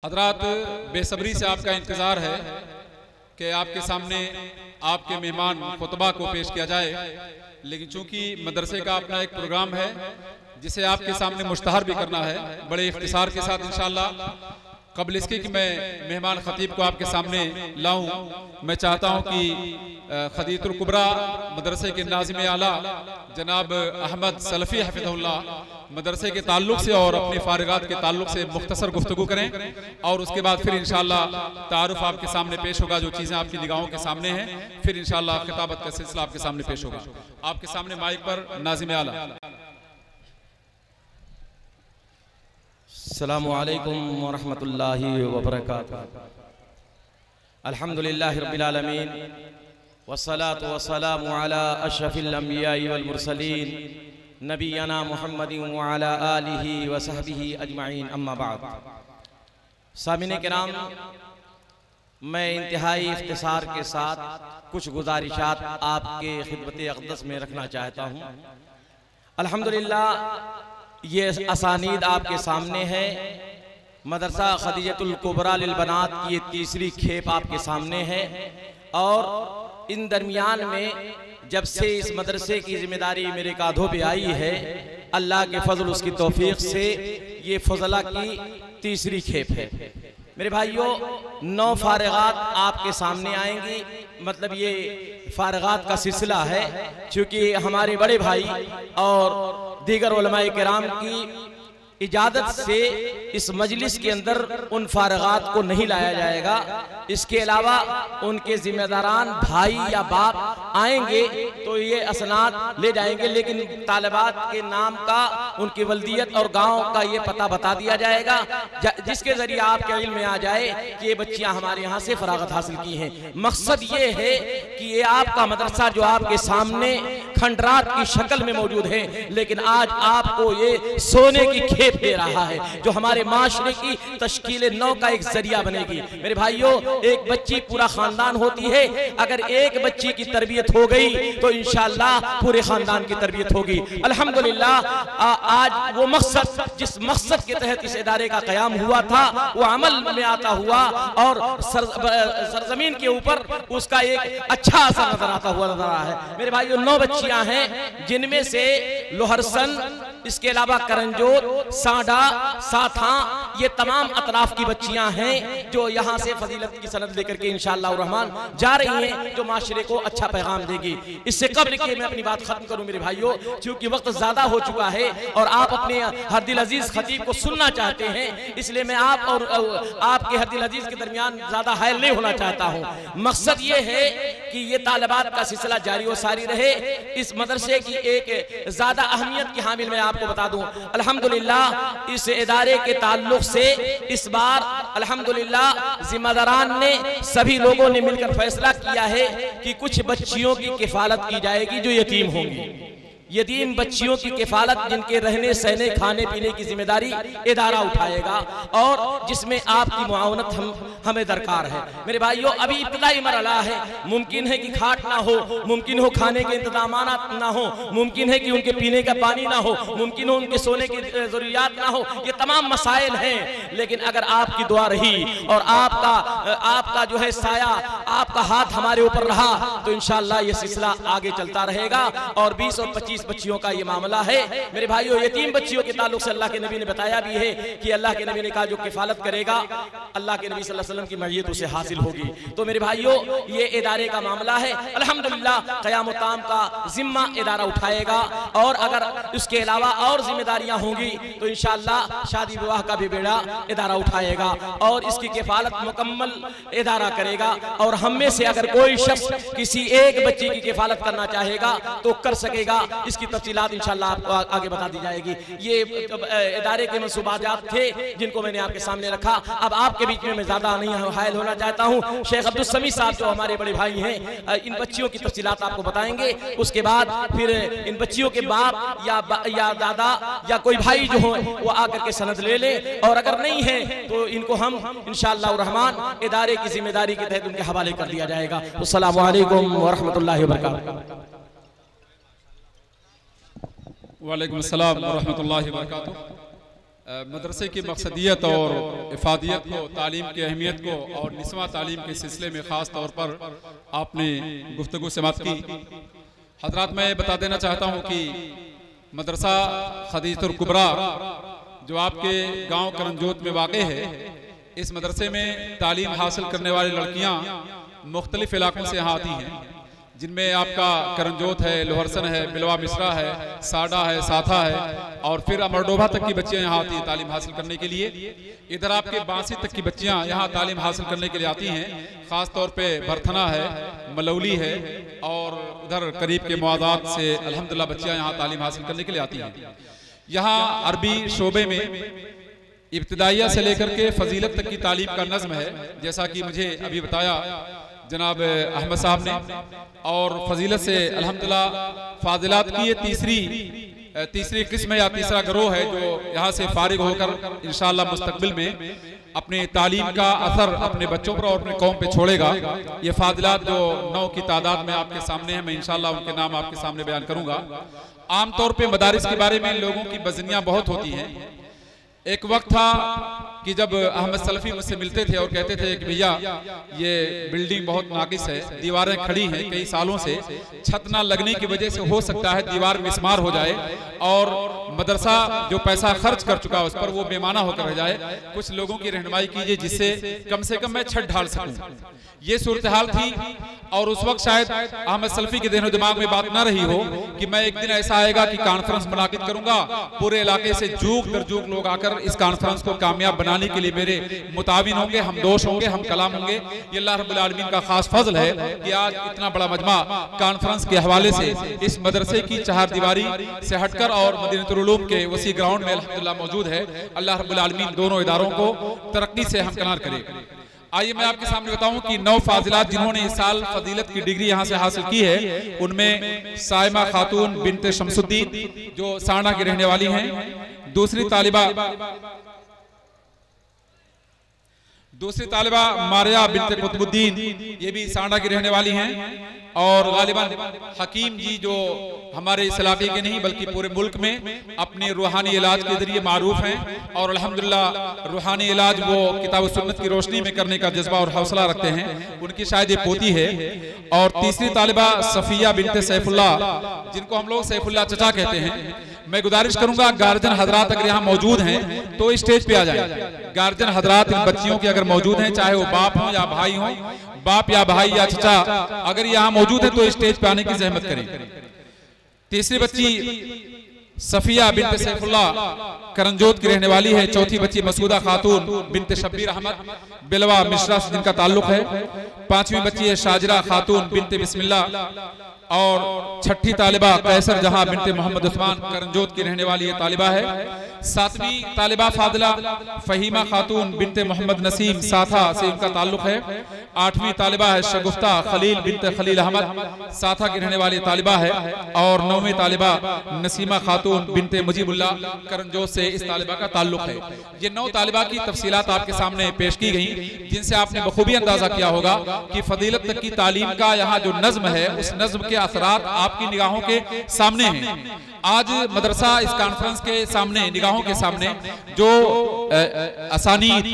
हज़रात, बेसब्री से आपका इंतज़ार है कि आपके सामने आपके मेहमान खुतबा को पेश किया जाए, लेकिन चूंकि मदरसे का अपना एक प्रोग्राम है जिसे आपके सामने मुश्तहर भी करना है बड़े इख्तिसार के साथ इंशाअल्लाह। कबल इसके कि मैं मेहमान खतीब को आपके सामने लाऊं, मैं चाहता हूं कि खदीतुल कुबरा मदरसे के नाज़िम आला जनाब अहमद सलफ़ी हफ़िज़हुल्लाह मदरसे के ताल्लुक़ से और अपनी फारिगात के ताल्लुक़ से मुख्तसर गुफ्तगू करें और उसके बाद फिर इंशाअल्लाह तारुफ आपके सामने पेश होगा। जो चीज़ें आपकी निगाहों के सामने हैं, फिर इंशाअल्लाह खिताबत का सिलसिला आपके सामने पेश होगा। आपके सामने माइक पर नाज़िम आला। अस्सलामु अलैकुम व रहमतुल्लाहि व बरकातुहू। अल्हम्दुलिल्लाहि रब्बिल आलमीन वस्सलातु वस्सलामु अला अशरफिल अंबिया'i वल मुरसलीन नबियना मुहम्मदिन व अला आलिहि व सहबिहि अजमाइन, अम्मा बाद। सामिने किराम, मैं इंतहाई इख्तिसार के साथ कुछ गुजारिशात आपके खिदमत अक़दस में रखना चाहता हूँ। अल्हम्दुलिल्लाह, ये असानीद आपके सामने है। मदरसा खदीजतुल कुबरा लिल बनात की ये तीसरी खेप आपके सामने है और इन दरमियान में जब से इस मदरसे की जिम्मेदारी मेरे कांधों पे आई है, अल्लाह के फजल उसकी तौफीक से ये फजला की तीसरी खेप है। मेरे भाइयों, 9 फारिगात आपके सामने आएंगी। मतलब ये फारिगात का सिलसिला है, क्योंकि हमारे बड़े भाई और दीगर उलमाए किराम की इजाज़त से इस मजलिस के अंदर उन फारिगात को नहीं लाया जाएगा। इसके अलावा उनके जिम्मेदारान भाई या बाप आएंगे तो ये असनाद ले जाएंगे, लेकिन तालिबात के नाम का, उनकी वल्दियत और गांव का ये पता बता दिया जाएगा, जिसके जरिए आपके इल्म में आ जाए कि ये बच्चियां हमारे यहाँ से फरागत हासिल की हैं। मकसद ये है कि ये आपका मदरसा जो आपके सामने खंडरात की शक्ल में मौजूद है, लेकिन आज आपको ये सोने की खेप दे रहा है जो हमारे माशरे की तश्कील नौ का एक जरिया बनेगी। मेरे भाइयों, एक बच्ची पूरा खानदान होती है, अगर एक बच्ची की तरबियत हो गई तो इंशाअल्लाह पूरे खानदान की तरबियत होगी। अल्हम्दुलिल्लाह, आज वो मकसद, जिस मकसद के तहत इस इदारे का क़याम हुआ था, वो अमल में आता हुआ और सरजमीन के ऊपर उसका एक अच्छा असर नजर आता हुआ नजर आ रहा है। मेरे भाइयों, 9 बच्चियां हैं, जिनमें से लोहरसन, इसके अलावा करंजोत, साडा, साथा, ये तमाम अतराफ की बच्चियां हैं जो यहाँ से फजीलत की सनद लेकर के इंशाअल्लाह रहमान जा रही हैं, जो माशरे को अच्छा पैगाम देगी। इससे कबल कि मैं अपनी बात खत्म करूं मेरे भाइयों, क्योंकि वक्त ज्यादा हो चुका है और आप अपने हरदिल अजीज खतीब को सुनना चाहते हैं, इसलिए मैं आप और आपके हरदिल अजीज के दरमियान ज्यादा हायल नहीं होना चाहता हूँ। मकसद ये है कि ये तालिबात का सिलसिला जारी व सारी रहे। इस मदरसे की एक ज्यादा अहमियत की हामिल मैं आपको बता दूं। अल्हम्दुलिल्लाह, इस इदारे के ताल्लुक से इस बार अल्हम्दुलिल्लाह जिम्मेदारान ने, सभी लोगों ने मिलकर फैसला किया है कि कुछ बच्चियों की किफालत की जाएगी जो यतीम होंगी। यतीम बच्चियों की किफालत, जिनके रहने सहने खाने पीने की जिम्मेदारी इदारा उठाएगा और जिसमें आपकी मुआवनत हमें दरकार है। मेरे भाइयों, अभी इब्तिदाई मरहला है। मुमकिन है कि खाट ना हो, मुमकिन हो खाने के इंतजामात ना हो, मुमकिन है कि उनके पीने का पानी ना हो, मुमकिन हो उनके सोने की जरूरियात ना हो। ये तमाम मसाइल हैं, लेकिन अगर आपकी दुआ रही और आपका जो है साया, आपका हाथ हमारे ऊपर रहा तो इंशाअल्लाह ये सिलसिला आगे चलता रहेगा। और 20 और 25 बच्चियों का ये मामला है। मेरे भाइयों, यतीम बच्चियों के ताल्लुक से अल्लाह के नबी ने बताया भी है कि अल्लाह के नबी ने कहा जो किफालत करेगा, अल्लाह के नबी सल्लल्लाहु अलैहि वसल्लम की मर्ज़ियत उसे हासिल होगी। तो मेरे भाइयों, ये इदारे का मामला है। अल्हम्दुलिल्लाह, क़याम ताम का जिम्मा इदारा उठाएगा और अगर उसके अलावा और जिम्मेदारियां होंगी तो इंशाअल्लाह शादी विवाह का भी बेड़ा इदारा उठाएगा और इसकी किफालत मुकम्मल इदारा करेगा। और हम में से अगर कोई शख्स किसी एक बच्चे की किफालत करना चाहेगा तो कर सकेगा। इसकी तफसीलात इंशाअल्लाह आपको आगे बता दी जाएगी। ये इदारे के मंसूबाजात थे जिनको मैंने आपके सामने रखा। अब आपके बीच में मैं ज्यादा नहीं हायल होना चाहता हूँ। शेख अब्दुल समी साहब जो हमारे बड़े भाई हैं, इन बच्चियों की तफसीलात आपको बताएंगे। उसके बाद फिर इन बच्चियों के बाप या दादा या कोई भाई जो हो वो आकर के सनद ले ले, और अगर नहीं है तो इनको हम इंशाअल्लाह रहमान इदारे की जिम्मेदारी के तहत उनके हवाले कर दिया जाएगा। अस्सलामु अलैकुम व रहमतुल्लाहि व बरकातुहू। वालेकुम अस्सलाम व रहमतुल्लाहि व बरकातुहू। मदरसे की मकसदियत और इफादियत को, तालीम की अहमियत को और निस्वा तालीम के सिलसिले में ख़ास तौर पर आपने गुफ्तगू समाअत की। हजरात, मैं बता देना चाहता हूँ कि मदरसा खदीजतुल कुबरा जो आपके गांव करंजोत में वाक़े है, इस मदरसे में तालीम हासिल करने वाली लड़कियाँ मुख्तलिफ इलाकों से यहाँ आती हैं, जिनमें आपका करंजोत है, लोहरसन है, बिलवा मिश्रा है, साडा है, साथा है और फिर अमरडोभा तक की बच्चियां यहाँ आती हैं तालीम हासिल करने के लिए। इधर आपके बांसी तक की बच्चियां यहाँ तालीम हासिल करने के लिए आती हैं। ख़ास तौर पे बरथना है, मलौली है और उधर करीब के मुआदात से अल्हम्दुलिल्लाह बच्चियां यहाँ तालीम हासिल करने के लिए आती हैं। यहाँ अरबी शोबे में इब्तिदाइया से लेकर के फजीलत तक की तालीम का नज़्म है, जैसा कि मुझे अभी बताया जनाब अहमद साहब ने। और फजीलत से अल्हम्दुलिल्लाह फाजिलात की ये तीसरी किस्म या तीसरा गिरोह है जो यहाँ से फारिग होकर इंशाअल्लाह मुस्तकबिल में अपनी तालीम का असर अपने बच्चों पर और अपने कौम पे छोड़ेगा। ये फाजिलात जो 9 की तादाद में आपके सामने है, मैं इंशाअल्लाह उनके नाम आपके सामने बयान करूंगा। आमतौर पे मदारिस के बारे में लोगों की बज़नियाँ बहुत होती हैं। एक वक्त था कि जब अहमद सलफी मुझसे मिलते थे और कहते थे कि भैया ये बिल्डिंग बहुत नाकिस है, दीवारें खड़ी हैं कई सालों से, छत ना लगने की वजह से हो सकता है दीवार मिस्मार हो जाए और मदरसा जो पैसा खर्च कर चुका है उस पर वो बेमाना होकर रह जाए। कुछ लोगों की रहनुमाई कीजिए जिससे कम से कम मैं छत ढाल सकूं। ये सूरत हाल थी और उस वक्त शायद अहमद सलफी के दिनो दिमाग में बात ना रही हो कि मैं एक दिन ऐसा आएगा कि कॉन्फ्रेंस मुनाकिद करूंगा, पूरे इलाके से जूक दर जूक लोग आकर इस कॉन्फ्रेंस को कामयाब बनाने के लिए मेरे मुताविन होंगे, हम दोष होंगे, हम कलाम होंगे। ये अल्लाह रब्बुल आलमीन का खास फजल है कि आज इतना बड़ा मजमा कॉन्फ्रेंस के हवाले से इस मदरसे की चार दीवारी से हटकर और मदीनतुल उलूम के वसी ग्राउंड में अल्हम्दुलिल्लाह मौजूद है। अल्लाह रब्बुल आलमीन दोनों इदारों को तरक्की से हमकनार करे। आइए मैं आपके सामने बताऊं कि 9 फाजिलात जिन्होंने इस साल फजीलत की डिग्री यहां से हासिल की है, उनमें साइमा खातून बिनते शमसुद्दीन जो साना की रहने वाली हैं, दूसरी तालिबा मारिया बिनते कुतुबुद्दीन, ये भी सांडा की रहने वाली हैं, और गालिबन हकीम जी जो हमारे इस इलाके के नहीं बल्कि पूरे मुल्क में अपने रूहानी इलाज के जरिए मारूफ हैं और अल्हम्दुलिल्लाह रूहानी इलाज वो किताब सुन्नत की रोशनी में करने का जज्बा और हौसला रखते हैं। उनकी शायद ये पोती है। और तीसरी तालिबा सफिया बिनते सैफुल्लाह, जिनको हम लोग सैफुल्लाह चचा कहते हैं। मैं गुजारिश करूंगा गार्जियन हजरात अगर यहाँ मौजूद हैं तो स्टेज पे आ जाए। गार्जियन हजरात इन बच्चियों के अगर मौजूद हैं, चाहे वो बाप हो या भाई हो, बाप या भाई या चचा, अगर यहाँ मौजूद है तो स्टेज पे आने की जहमत करें। तीसरी बच्ची सफिया बिनते सैफुल्लाह करंजोत की रहने वाली है। चौथी बच्ची मसूदा खातून बिनते शब्बीर अहमद बिलवा मिश्रा से जिनका ताल्लुक है। पांचवी बच्ची है शाजरा खातून बिनते बिस्मिल्लाह, और छठी तालिबा कैसर जहां बिनते मोहम्मद उस्मान करंजोत की रहने वाली ये तालिबा है। सातवीं तालिबा फादिला फहीमा खातून बिनते मोहम्मद नसीम साथा से उनका ताल्लुक है। आठवीं तालिबा है शगुफ्ता खलील बिनते खलील अहमद, साथा की रहने वाली तालिबा है। और नौवीं तालिबा नसीमा खातून बिनते मुजीबुल्लाह करंजोत से इस तालिबा का ताल्लुक है। ये 9 तालिबा की तफसीलात आपके सामने पेश की गई, जिनसे आपने बखूबी अंदाजा किया होगा कि फजीलत तक की तालीम का यहाँ जो नज्म है उस नज्म के असरात आपकी निगाहों के सामने हैं। आज मदरसा इस कॉन्फ्रेंस के सामने, निगाहों के सामने जो असानीद,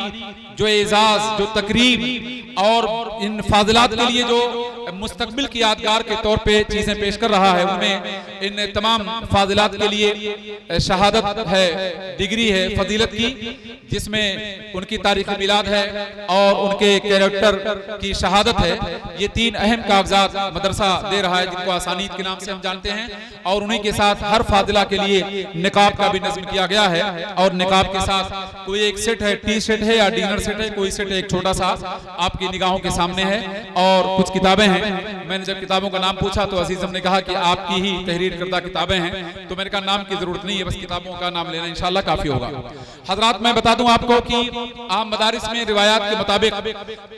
जो एजाज, जो तकरीब और इन फाजिलात के लिए जो मुस्तकबिल की यादगार के तौर पे चीजें पेश कर रहा है, उनमें इन तमाम फाजिलात के लिए शहादत है, डिग्री है फजीलत की, जिसमें उनकी तारीख मिलाद है और उनके कैरेक्टर की शहादत है। ये 3 अहम कागजात मदरसा दे रहा है, जिनको आसानीद के नाम से हम जानते हैं। और उन्हीं के साथ हर फाजिला के लिए निकाब का भी नज़्म किया गया है, और निकाब के साथ कोई एक सेट है, टी सेट है या डिनर सेट है, कोई सेट एक छोटा सा आपकी निगाहों के सामने है। और कुछ किताबें हैं। मैंने जब किताबों का नाम पूछा तो अजीज ने कहा कि आपकी ही तहरीर करदा किताबें हैं, तो मैंने कहा नाम की जरूरत नहीं है, बस किताबों का नाम लेना इंशाअल्लाह काफी होगा। हजरात, मैं बता दूं आपको कि आम मदारिस में रिवायात के मुताबिक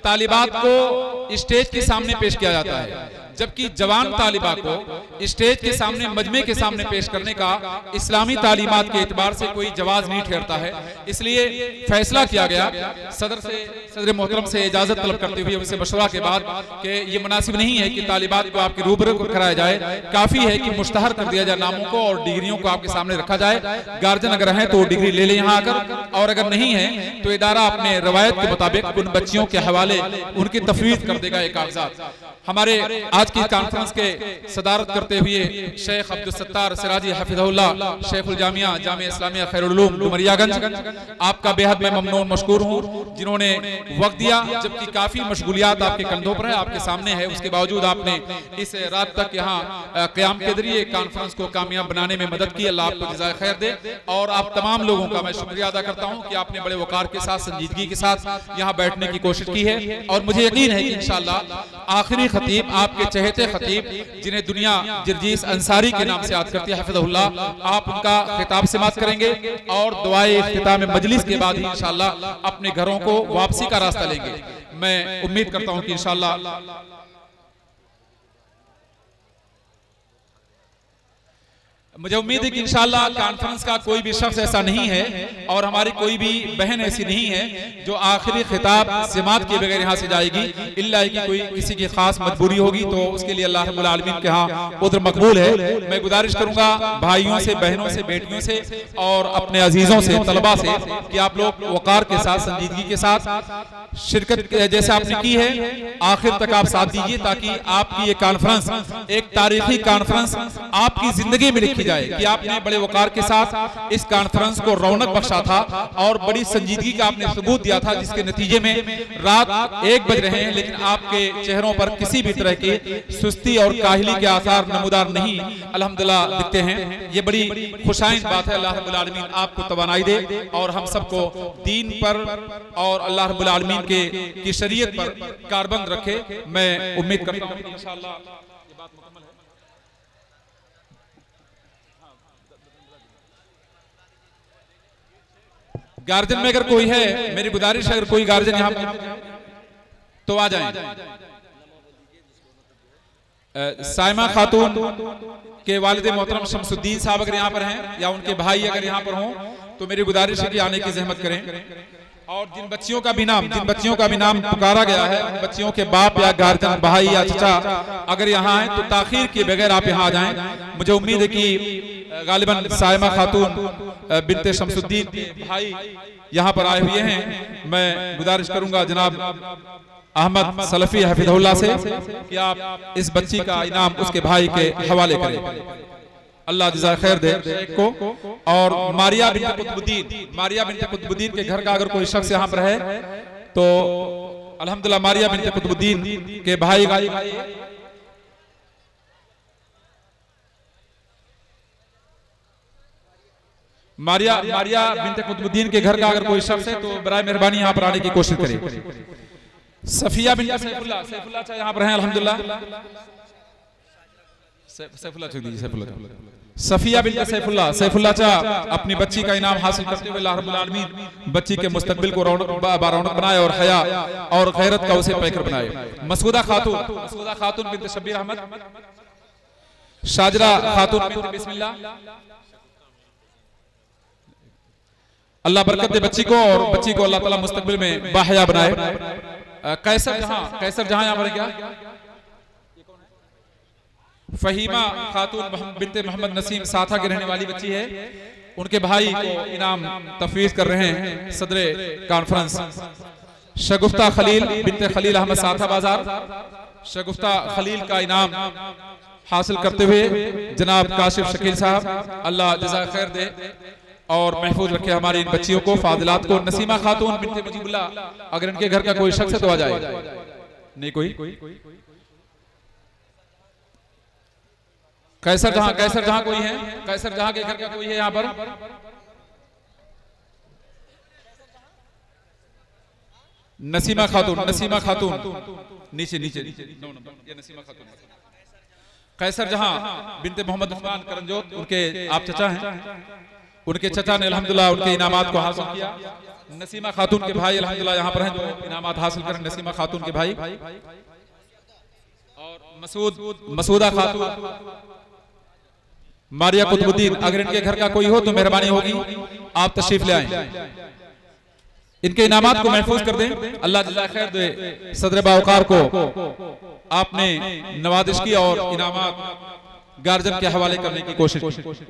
तालिबात को स्टेज के सामने पेश किया जाता है। जबकि जवान तालिबा को स्टेज के सामने, मजमे के सामने पेश करने का इस्लामी तालीमात के एतबार से कोई जवाज नहीं ठहरता है। इसलिए फैसला किया गया सदर मोहतरम से इजाजत तलब करते हुए, उनसे मशवरा के बाद कि ये मुनासिब नहीं है कि तालिबात को आपके रूबरू कराया जाए, काफी है कि मुश्तहर कर दिया जाए नामों को और डिग्रियों को आपके सामने रखा जाए। गार्जियन अगर हैं तो डिग्री ले लें यहाँ आकर, और अगर नहीं है तो इदारा अपने रवायत के मुताबिक उन बच्चियों के हवाले उनकी तफवीज़ कर देगा ये कागजात। हमारे आज की कॉन्फ्रेंस के सदारत करते हुए शेख अब्दुल सत्तार सिराजी हफिज़हुल्लाह, शेखुल जामिया जामिया इस्लामिया खैरुल उलूम डुमरियागंज, आपका बेहद मैं ममनून मशकूर हूँ जिन्होंने वक्त दिया, जबकि काफी मशगूलियात आपके कंधों पर है, आपके सामने है, उसके बावजूद आपने इस रात तक यहाँ क़याम के जरिए कॉन्फ्रेंस को कामयाब बनाने में मदद की। अल्लाह आपको जज़ाए खैर दे। और आप तमाम लोगों का मैं शुक्रिया अदा करता हूँ कि आपने बड़े वक़ार के साथ, संजीदगी के साथ यहाँ बैठने की कोशिश की है, और मुझे यकीन है कि इंशाअल्लाह आखिरी खतीब, आपके चहेते खतीब जिन्हें दुनिया जरजीस अंसारी के नाम से याद करती है हफिज़हुल्लाह, आप उनका खिताब समाअत करेंगे और दुआए इख्तिताम मजलिस के बाद ही इंशाअल्लाह अपने घरों को वापसी का रास्ता लेंगे। मैं उम्मीद करता हूं कि इंशाअल्लाह मुझे उम्मीद है कि इंशाअल्लाह कॉन्फ्रेंस का कोई भी शख्स ऐसा नहीं है और हमारी कोई भी बहन ऐसी नहीं है जो आखिरी खिताब समाअत के बगैर यहाँ से जाएगी, इल्ला कि कोई किसी की खास मजबूरी होगी तो उसके लिए अल्लाह रब्बुल आलमीन के यहाँ उद्र मकबूल है। मैं गुजारिश करूंगा भाइयों से, बहनों से, बेटियों से और अपने अजीजों से, तलबा से कि आप लोग वक़ार के साथ, संजीदगी के साथ शिरकत जैसे आपने की है आखिर तक आप साथ दीजिए, ताकि आपकी ये कॉन्फ्रेंस एक तारीखी कॉन्फ्रेंस आपकी जिंदगी में लिखी जाए कि आपने बड़े वक़ार के साथ इस कॉन्फ्रेंस को रौनक बख्शा था और बड़ी संजीदगी का आपने सबूत दिया था, जिसके नतीजे में रात 1 बज रहे हैं लेकिन आपके चेहरों पर किसी भी तरह की सुस्ती और काहिली के आसार नमूदार नहीं अल्हम्दुलिल्लाह दिखते हैं। ये बड़ी खुशाइन बात है। अल्लाह रब्बुल आलमीन आपको तवानाई दे और हम सबको दीन पर और अल्लाह रब्बुल आलमीन की शरीयत पर कारबंद रखे। मैं उम्मीद करता हूँ इंशाअल्लाह गार्जियन में अगर कोई है, मेरी गुजारिश है अगर कोई गार्जियन यहाँ तो आ जाएं। साइमा खातून के वालिद मोहतरम शमसुद्दीन साहब अगर यहाँ पर हैं या उनके भाई अगर यहाँ पर हों तो मेरी गुजारिश है कि आने की जहमत करें। और जिन बच्चियों का भी नाम पुकारा गया है, उन बच्चियों के बाप या गार्जियन, भाई या चचा अगर यहाँ हैं तो ताखीर के बगैर आप यहाँ आ जाएं। मुझे उम्मीद है कि गालिबन साइमा खातून बिनते शमसुद्दीन के भाई यहाँ पर आए हुए हैं। मैं गुजारिश करूंगा जनाब अहमद सलफी हफिज़हुल्लाह से कि आप इस बच्ची का इनाम उसके भाई के हवाले करें। अल्लाह जज़ाए खैर दे को। और मारिया बिनते कुतुबुद्दीन के घर का अगर कोई शख्स यहाँ पर है तो अल्हम्दुलिल्लाह मारिया बिनते कुतुबुद्दीन के भाई मारिया बिनते कुतुबुद्दीन के घर का अगर कोई शख्स है तो बराए मेहरबानी यहाँ पर आने की कोशिश करें। सफिया बिनते सैफुल्लाह चाहे यहाँ पर हैं अल्हम्दुलिल्लाह। सफिया बिनते सैफुल्लाह चाह अपनी बच्ची का इनाम हासिल करते हुए अल्लाह रब्बुल आलमीन बच्ची के मुस्तकबिल को रौनक बनाए और हया और गैरत का उसे पैकर बनाए। मसूदा खातून बिनते शब्बीर अहमद, शाजरा खातून बिनते बिस्मिल्लाह। अल्लाह बरकत दे बच्ची को और बच्ची को अल्लाह ताला मुस्तकबिल में बाहया बनाए। कैसर जहां यहाँ पर क्या फहीमा खातून बिनते मोहम्मद नसीम साथा की रहने वाली बच्ची है, उनके भाई को इनाम तफवीज कर रहे हैं सदरे कॉन्फ्रेंस। शगुफ्ता खलील बिनते खलील अहमद साथा बाजार, शगुफ्ता खलील का इनाम हासिल करते हुए जनाब काशिफ शकील साहब, अल्लाह जज़ाए खैर दे और महफूज रखे हमारी इन बच्चियों को, फादिलात को। नसीमा खातून बिनते मुजीबुल्लाह, अगर इनके घर का कोई शख्स है तो आ जाए। नहीं कोई कैसर जहां कोई है, कैसर जहां के घर का कोई है यहाँ पर? नसीमा खातून नीचे ये नसीमा खातून। कैसर जहां बिनते मोहम्मद उस्मान करंजोत, उनके आप चचा हैं, उनके चचा ने अल्हम्दुलिल्लाह उनके इनामात को हासिल किया। नसीमा खातून के भाई अल्हम्दुलिल्लाह यहाँ पर हैं जो इनामात हासिल करें। नसीमा खातून के भाई और मसूदा खातून, मारिया कुतुबुद्दीन, अगर इनके घर का कोई हो तो मेहरबानी होगी आप तशरीफ ले आए। इनके इनामात को महफूज कर दें। अल्लाह जज़ा खैर दे। सदर बावकार को आपने नवाजिश की और इनामात गार्जियन के हवाले करने की कोशिश की।